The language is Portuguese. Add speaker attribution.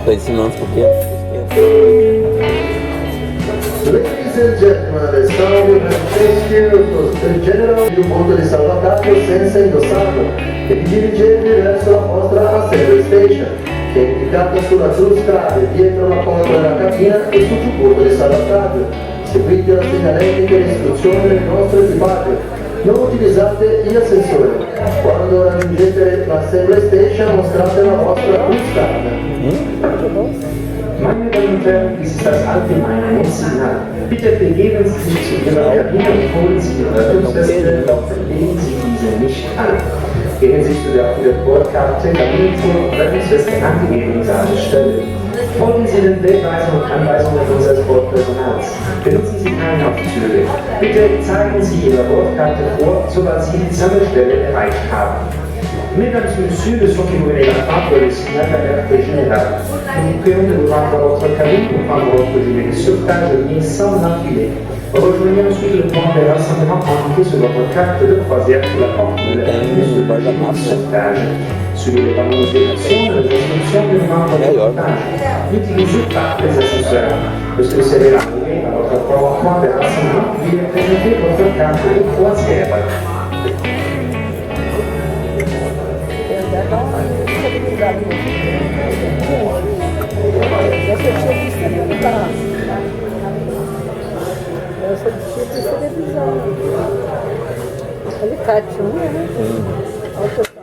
Speaker 1: Estou ensinando porque
Speaker 2: Ladies and gentlemen, estamos nel genere di un punto di salvataggio senza indossato che vi dirigete verso la vostra assembly station, che è indicata sulla strada dietro la porta della cabina e sul supporto di salvataggio. Seguite la segnaletica e istruzioni del nostro equipaggio. Non utilizzate gli ascensori. Quando raggiungete l'assembly station mostrate la vostra Cruzkarte.
Speaker 3: Meine Damen und Herren, dies ist das allgemeine Signal. Bitte begeben Sie sich zu Ihrer Kabine und holen Sie Ihre Rettungsweste, doch legen Sie diese nicht an. Gehen Sie zu der auf der Bordkarte Kabinentour und Rettungsweste angegebenen Stelle. Folgen Sie den Wegweisungen und Anweisungen unseres Bordpersonals. Benutzen Sie keine Aufzüge. Bitte zeigen Sie Ihre Bordkarte vor, sobald Sie die Sammelstelle erreicht haben. Mesdames et messieurs, le son qui vous venez d'entendre est le signal d'alerte générale. Nous vous prions de vous rendre à votre cabine pour prendre votre gilet de sauvetage mis sans enfiler. Rejoignez ensuite le point de rassemblement indiqué sur votre carte de croisière sur la porte de la cabine sur le gilet de sauvetage. Suivez les panneaux de direction de l'instruction du membre de sauvetage. N'utilisez pas les ascenseurs. Lorsque vous serez arrivé à votre point de rassemblement, veuillez présenter votre carte de croisière.
Speaker 4: Essa de televisão. Alicate, né? Autoclave.